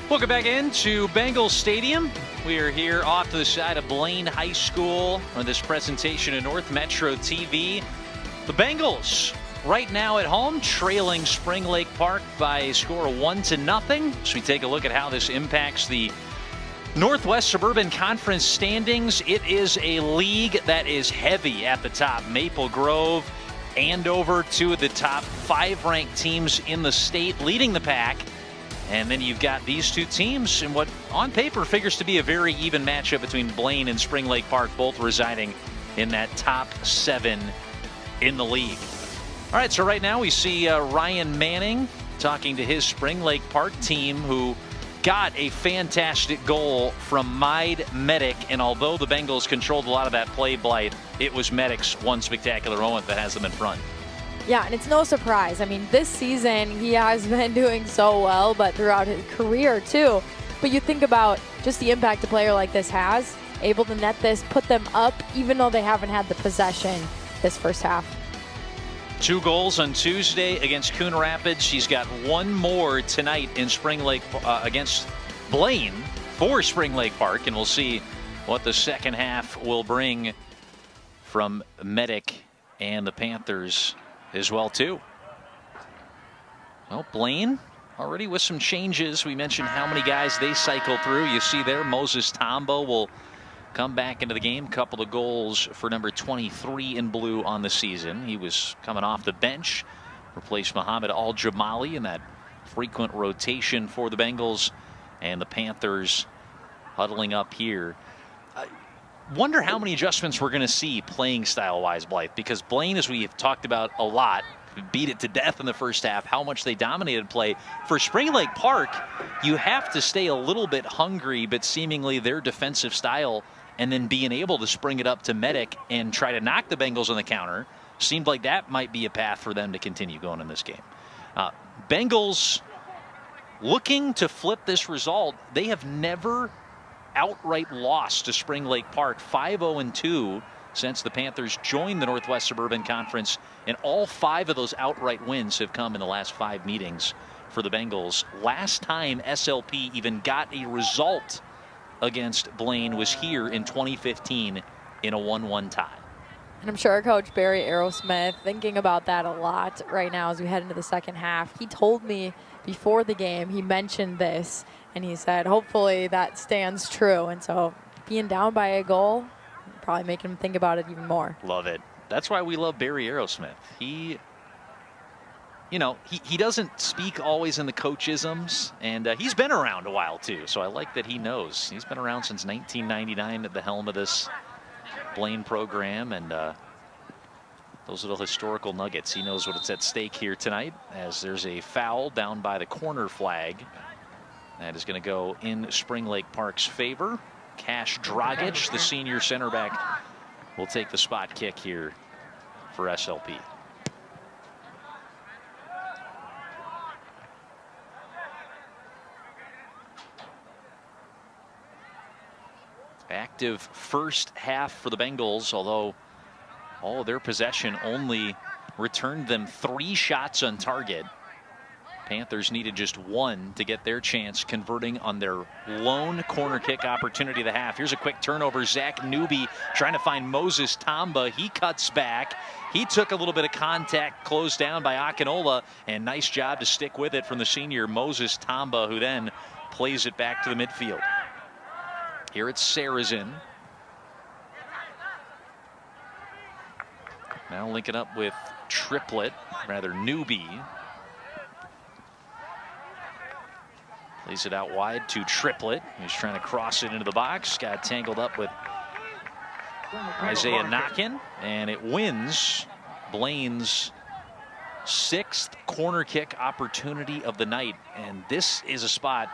Welcome back into Bengals Stadium. We are here off to the side of Blaine High School on this presentation of North Metro TV. The Bengals right now at home trailing Spring Lake Park by a score of 1-0. So we take a look at how this impacts the Northwest Suburban Conference standings. It is a league that is heavy at the top. Maple Grove, Andover, two of the top 5 ranked teams in the state leading the pack. And then you've got these two teams in what on paper figures to be a very even matchup between Blaine and Spring Lake Park, both residing in that top 7 in the league. All right, so right now we see Ryan Manning talking to his Spring Lake Park team, who got a fantastic goal from Mide Medic. And although the Bengals controlled a lot of that play, Blythe, it was Medic's one spectacular moment that has them in front. Yeah, and it's no surprise. I mean, this season he has been doing so well, but throughout his career too. But you think about just the impact a player like this has, able to net this, put them up, even though they haven't had the possession this first half. 2 goals on Tuesday against Coon Rapids. He's got 1 more tonight in Spring Lake against Blaine for Spring Lake Park, and we'll see what the second half will bring from Medic and the Panthers as well too. Well, Blaine already with some changes. We mentioned how many guys they cycle through. You see there, Moses Tombo will come back into the game. Couple of goals for number 23 in blue on the season. He was coming off the bench, replaced Muhammad Al-Jamali in that frequent rotation for the Bengals, and the Panthers huddling up here. Wonder how many adjustments we're going to see playing style-wise, Blythe, because Blaine, as we have talked about a lot, beat it to death in the first half, how much they dominated play. For Spring Lake Park, you have to stay a little bit hungry, but seemingly their defensive style, and then being able to spring it up to Medic and try to knock the Bengals on the counter, seemed like that might be a path for them to continue going in this game. Bengals looking to flip this result. They have never outright loss to Spring Lake Park, 5-0-2 since the Panthers joined the Northwest Suburban Conference, and all 5 of those outright wins have come in the last 5 meetings for the Bengals. Last time SLP even got a result against Blaine was here in 2015 in a 1-1 tie. And I'm sure Coach Barry Aerosmith thinking about that a lot right now as we head into the second half. He told me before the game, he mentioned this, and he said, hopefully that stands true. And so being down by a goal, probably making him think about it even more. Love it. That's why we love Barry Aerosmith. He doesn't speak always in the coachisms, and he's been around a while too. So I like that he knows. He's been around since 1999 at the helm of this Blaine program, and those little historical nuggets. He knows what's at stake here tonight, as there's a foul down by the corner flag. That is going to go in Spring Lake Park's favor. Cash Dragic, the senior center back, will take the spot kick here for SLP. Active first half for the Bengals, although all of their possession only returned them 3 shots on target. Panthers needed just 1 to get their chance, converting on their lone corner kick opportunity of the half. Here's a quick turnover. Zach Newby trying to find Moses Tamba. He cuts back. He took a little bit of contact, closed down by Akinola, and nice job to stick with it from the senior Moses Tamba, who then plays it back to the midfield. Here it's Sarrazin. Now linking up with Newby. Plays it out wide to Triplett. He's trying to cross it into the box. Got tangled up with Isaiah Knockin, and it wins Blaine's 6th corner kick opportunity of the night. And this is a spot,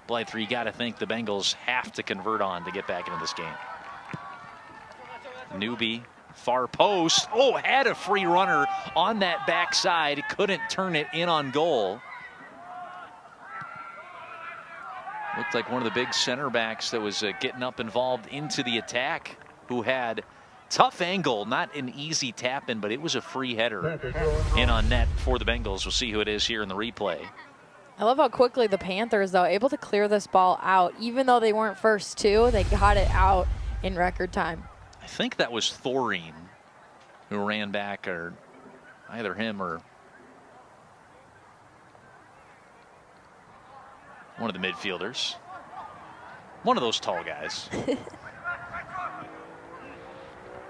Blythe, you got to think the Bengals have to convert on to get back into this game. Newby, far post. Oh, had a free runner on that backside. Couldn't turn it in on goal. Looked like one of the big center backs that was getting up involved into the attack, who had tough angle, not an easy tap in, but it was a free header in on net for the Bengals. We'll see who it is here in the replay. I love how quickly the Panthers, though, able to clear this ball out. Even though they weren't first two, they got it out in record time. I think that was Thoreen who ran back, or either him or one of the midfielders. One of those tall guys.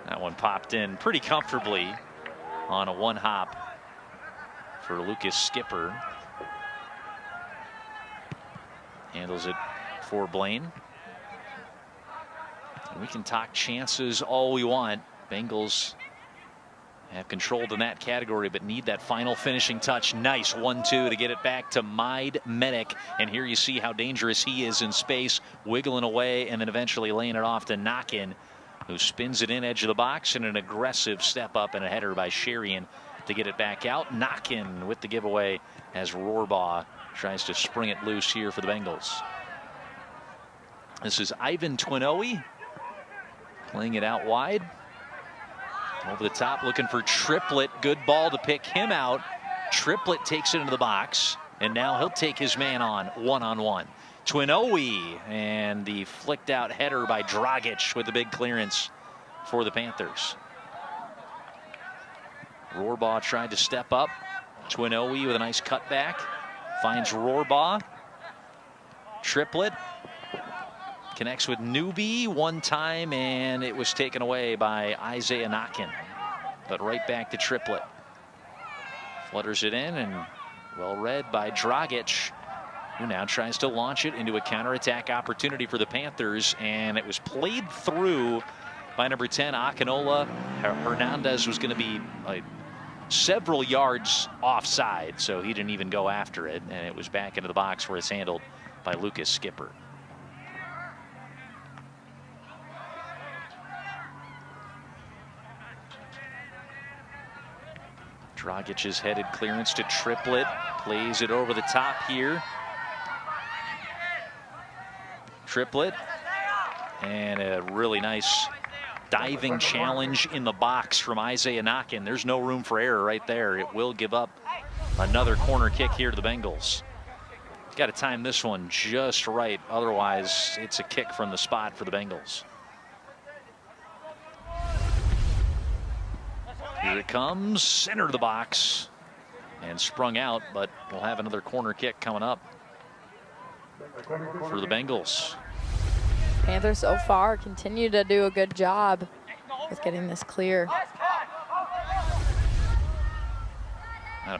That one popped in pretty comfortably on a one hop for Lucas Skipper. Handles it for Blaine. And we can talk chances all we want. Bengals have controlled in that category, but need that final finishing touch. Nice 1-2 to get it back to Maid Medic. And here you see how dangerous he is in space, wiggling away and then eventually laying it off to Knockin, who spins it in edge of the box, and an aggressive step up and a header by Sherian to get it back out. Knockin with the giveaway as Rohrbaugh tries to spring it loose here for the Bengals. This is Ivan Twinoe playing it out wide. Over the top, looking for Triplett. Good ball to pick him out. Triplett takes it into the box, and now he'll take his man on one-on-one. Twinoe, and the flicked out header by Dragic with the big clearance for the Panthers. Rohrbaugh tried to step up. Twinoe with a nice cutback. Finds Rohrbaugh. Triplett connects with Newby one time, and it was taken away by Isaiah Knockin. But right back to Triplett. Flutters it in, and well read by Dragic, who now tries to launch it into a counterattack opportunity for the Panthers, and it was played through by number 10, Akinola. Hernandez was going to be several yards offside, so he didn't even go after it, and it was back into the box where it's handled by Lucas Skipper. Dragic's headed clearance to Triplett, plays it over the top here. Triplett, and a really nice diving challenge in the box from Isaiah Knockin. There's no room for error right there. It will give up another corner kick here to the Bengals. Got to time this one just right, otherwise it's a kick from the spot for the Bengals. Here it comes, center of the box, and sprung out, but we'll have another corner kick coming up for the Bengals. Panthers so far continue to do a good job with getting this clear.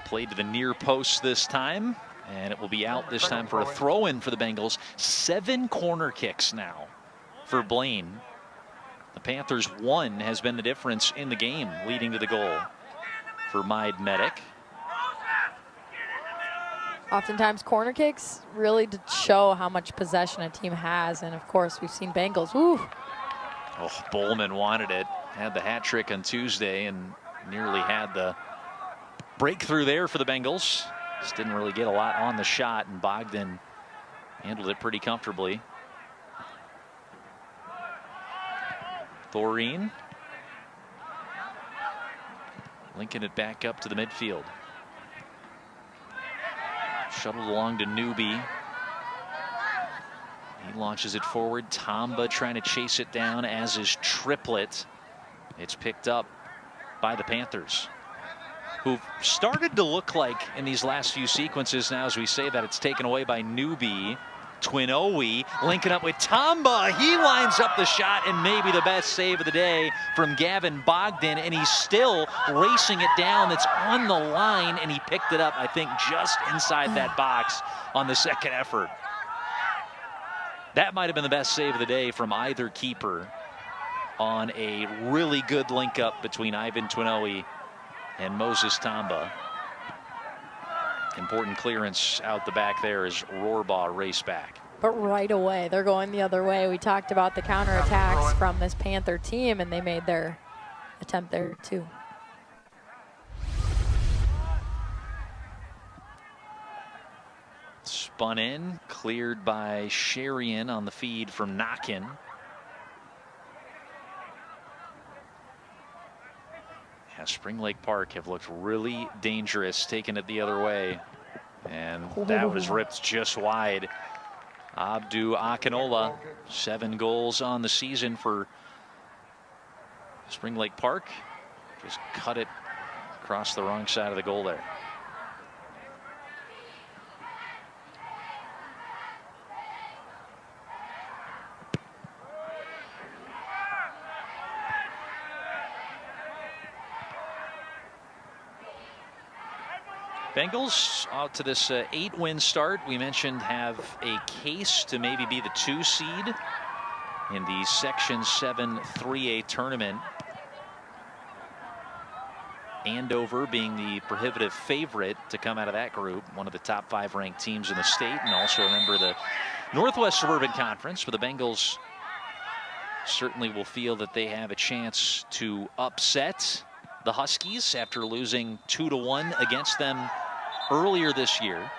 Played to the near post this time, and it will be out this time for a throw-in for the Bengals. 7 corner kicks now for Blaine. The Panthers' 1 has been the difference in the game, leading to the goal for Maid Medic. Oftentimes corner kicks really to show how much possession a team has, and of course we've seen Bengals. Woo. Oh, Bowman wanted it, had the hat trick on Tuesday and nearly had the breakthrough there for the Bengals. Just didn't really get a lot on the shot, and Bogdan handled it pretty comfortably. Thoreen linking it back up to the midfield. Shuttled along to Newby. He launches it forward. Tamba trying to chase it down, as is Triplett. It's picked up by the Panthers, who've started to look like in these last few sequences now, as we say that, it's taken away by Newby. Twinoe linking up with Tamba. He lines up the shot, and maybe the best save of the day from Gavin Bogdan, and he's still racing it down. It's on the line, and he picked it up, I think, just inside that box on the second effort. That might have been the best save of the day from either keeper on a really good link up between Ivan Twinoe and Moses Tamba. Important clearance out the back there as Rohrbaugh raced back. But right away, they're going the other way. We talked about the counterattacks from this Panther team, and they made their attempt there too. Spun in, cleared by Sherian on the feed from Knockin. Yeah, Spring Lake Park have looked really dangerous, taking it the other way And that was ripped just wide. Abdu Akinola, 7 goals on the season for Spring Lake Park. Just cut it across the wrong side of the goal there. Bengals out to this 8-win start. We mentioned have a case to maybe be the 2 seed in the Section 7 3A tournament. Andover being the prohibitive favorite to come out of that group, one of the top 5 ranked teams in the state, and also a member of the Northwest Suburban Conference. But the Bengals certainly will feel that they have a chance to upset the Huskies after losing 2-1 against them earlier this year.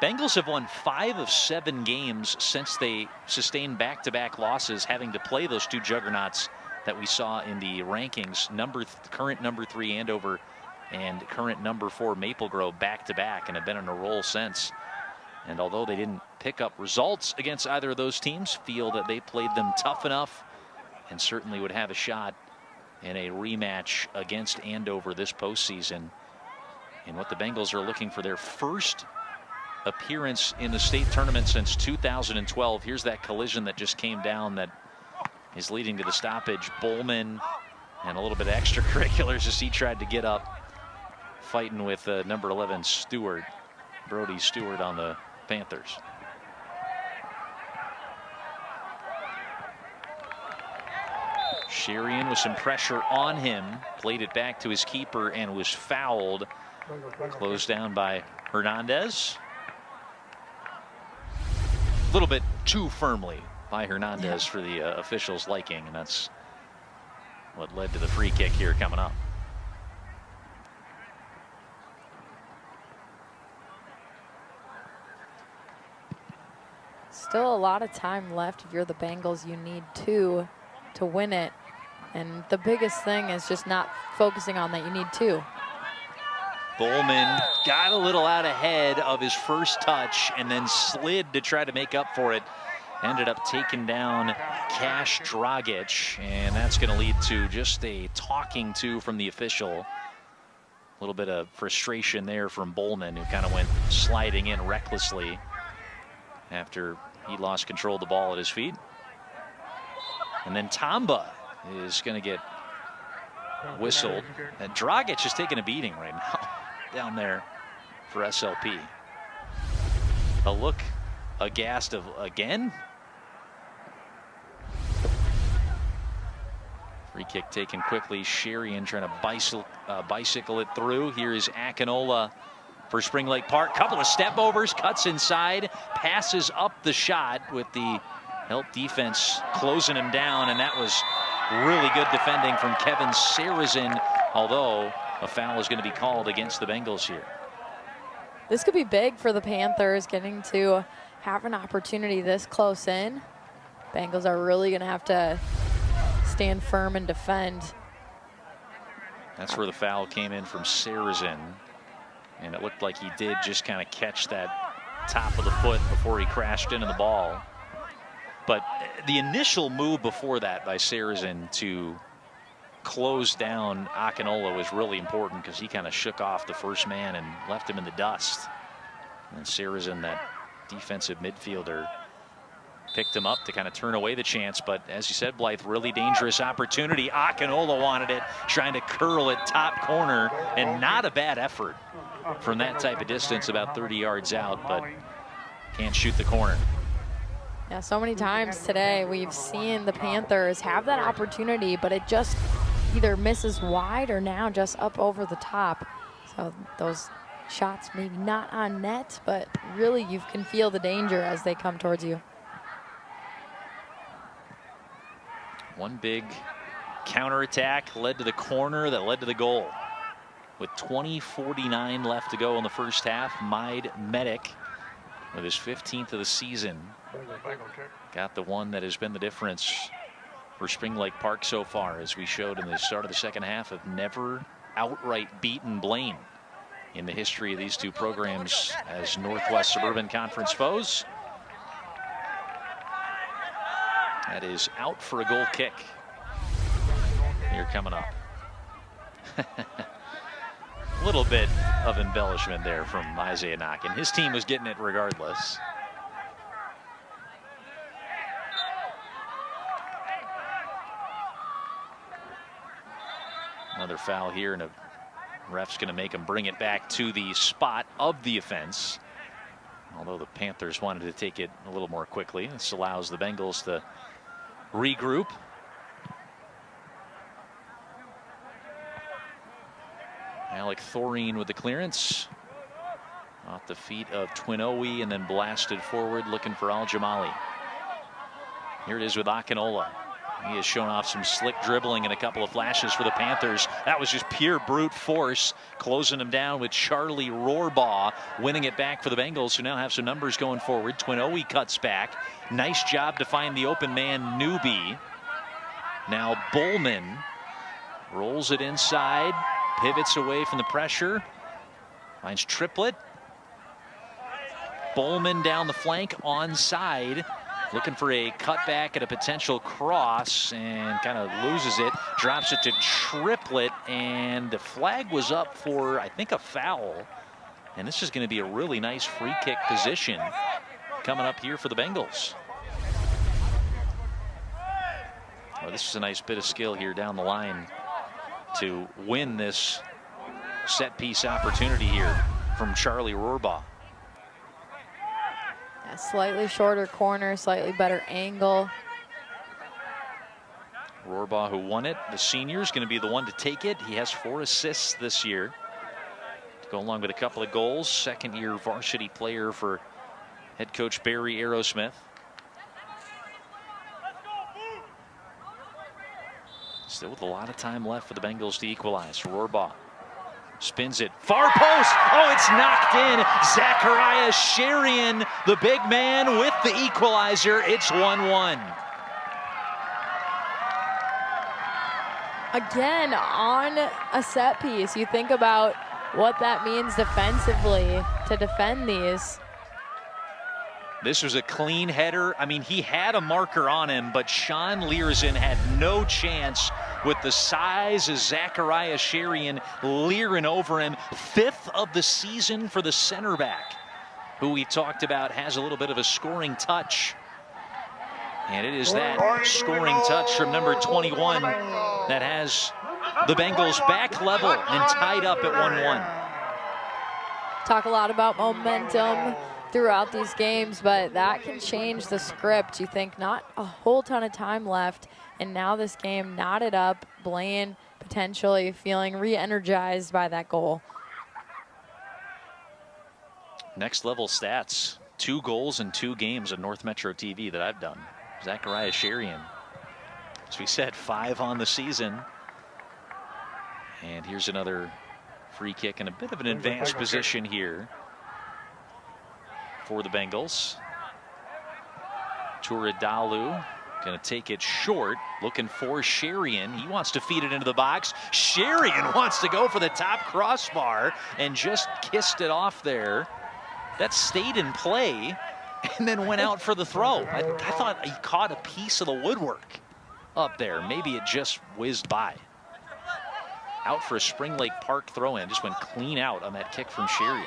Bengals have won 5 of 7 games since they sustained back-to-back losses, having to play those 2 juggernauts that we saw in the rankings, current number 3 Andover and current number 4 Maple Grove back-to-back, and have been on a roll since. And although they didn't pick up results against either of those teams, feel that they played them tough enough and certainly would have a shot in a rematch against Andover this postseason. And what the Bengals are looking for their first appearance in the state tournament since 2012. Here's that collision that just came down that is leading to the stoppage. Bowman and a little bit of extracurriculars as he tried to get up, fighting with number 11 Stewart, Brody Stewart on the Panthers. Sherian with some pressure on him, played it back to his keeper and was fouled. Closed down by Hernandez. A little bit too firmly by Hernandez for the officials' liking, and that's what led to the free kick here coming up. Still a lot of time left. If you're the Bengals, you need 2 to win it. And the biggest thing is just not focusing on that. You need 2. Bowman got a little out ahead of his first touch and then slid to try to make up for it. Ended up taking down Cash Dragic, and that's going to lead to just a talking to from the official. A little bit of frustration there from Bowman, who kind of went sliding in recklessly after he lost control of the ball at his feet. And then Tamba is going to get whistled. And Dragic is taking a beating right now down there for SLP. A look aghast of again. Free kick taken quickly. Sherian trying to bicycle it through. Here is Akinola for Spring Lake Park. Couple of step overs, cuts inside, passes up the shot with the help defense closing him down, and that was really good defending from Kevin Sarazin, although a foul is going to be called against the Bengals here. This could be big for the Panthers, getting to have an opportunity this close in. Bengals are really going to have to stand firm and defend. That's where the foul came in from Sarazin, and it looked like he did just kind of catch that top of the foot before he crashed into the ball. But the initial move before that by Sarazin to close down Akinola was really important, because he kind of shook off the first man and left him in the dust. And Sarazin, that defensive midfielder, picked him up to kind of turn away the chance. But as you said, Blythe, really dangerous opportunity. Akinola wanted it, trying to curl it top corner, and not a bad effort from that type of distance, about 30 yards out, but can't shoot the corner. Yeah, so many times today we've seen the Panthers have that opportunity, but it just either misses wide or now just up over the top. So those shots maybe not on net, but really you can feel the danger as they come towards you. One big counterattack led to the corner that led to the goal. With 20:49 left to go in the first half, Maid Medic, with his 15th of the season, got the one that has been the difference for Spring Lake Park so far, as we showed in the start of the second half, have never outright beaten Blaine in the history of these two programs as Northwest Suburban Conference foes. That is out for a goal kick. Here coming up. A little bit of embellishment there from Isaiah Knockin. His team was getting it regardless. Another foul here, and a ref's going to make him bring it back to the spot of the offense. Although the Panthers wanted to take it a little more quickly. This allows the Bengals to regroup. Alec Thoreen with the clearance. Off the feet of Twinoe and then blasted forward looking for Al-Jamali. Here it is with Akinola. He has shown off some slick dribbling and a couple of flashes for the Panthers. That was just pure brute force, closing him down with Charlie Rohrbaugh, winning it back for the Bengals, who now have some numbers going forward. Twinoe cuts back. Nice job to find the open man, Newby. Now Bowman rolls it inside, pivots away from the pressure, finds Triplett. Bowman down the flank, onside. Looking for a cutback at a potential cross and kind of loses it. Drops it to Triplett, and the flag was up for, I think, a foul. And this is going to be a really nice free kick position coming up here for the Bengals. Well, this is a nice bit of skill here down the line to win this set piece opportunity here from Charlie Rohrbaugh. Slightly shorter corner, slightly better angle. Rohrbaugh, who won it, the senior, is going to be the one to take it. He has 4 assists this year to go along with a couple of goals. Second-year varsity player for head coach Barry Aerosmith. Still with a lot of time left for the Bengals to equalize. Rohrbaugh spins it, far post. Oh, it's knocked in. Zachariah Sherian, the big man, with the equalizer. It's 1-1. Again, on a set piece, you think about what that means defensively to defend these. This was a clean header. I mean, he had a marker on him, but Sean Learson had no chance with the size of Zachariah Sherian leering over him. 5th of the season for the center back, who we talked about has a little bit of a scoring touch. And it is that scoring touch from number 21 that has the Bengals back level and tied up at 1-1. Talk a lot about momentum throughout these games, but that can change the script. You think not a whole ton of time left, and now this game knotted up. Blaine potentially feeling re-energized by that goal. Next level stats. 2 goals in 2 games on North Metro TV that I've done. Zachariah Sherian, as we said, 5 on the season. And here's another free kick in a bit of an advanced position here for the Bengals. Turadalu going to take it short, looking for Sherian. He wants to feed it into the box. Sherian wants to go for the top crossbar and just kissed it off there. That stayed in play and then went out for the throw. I thought he caught a piece of the woodwork up there. Maybe it just whizzed by. Out for a Spring Lake Park throw-in. Just went clean out on that kick from Sherian.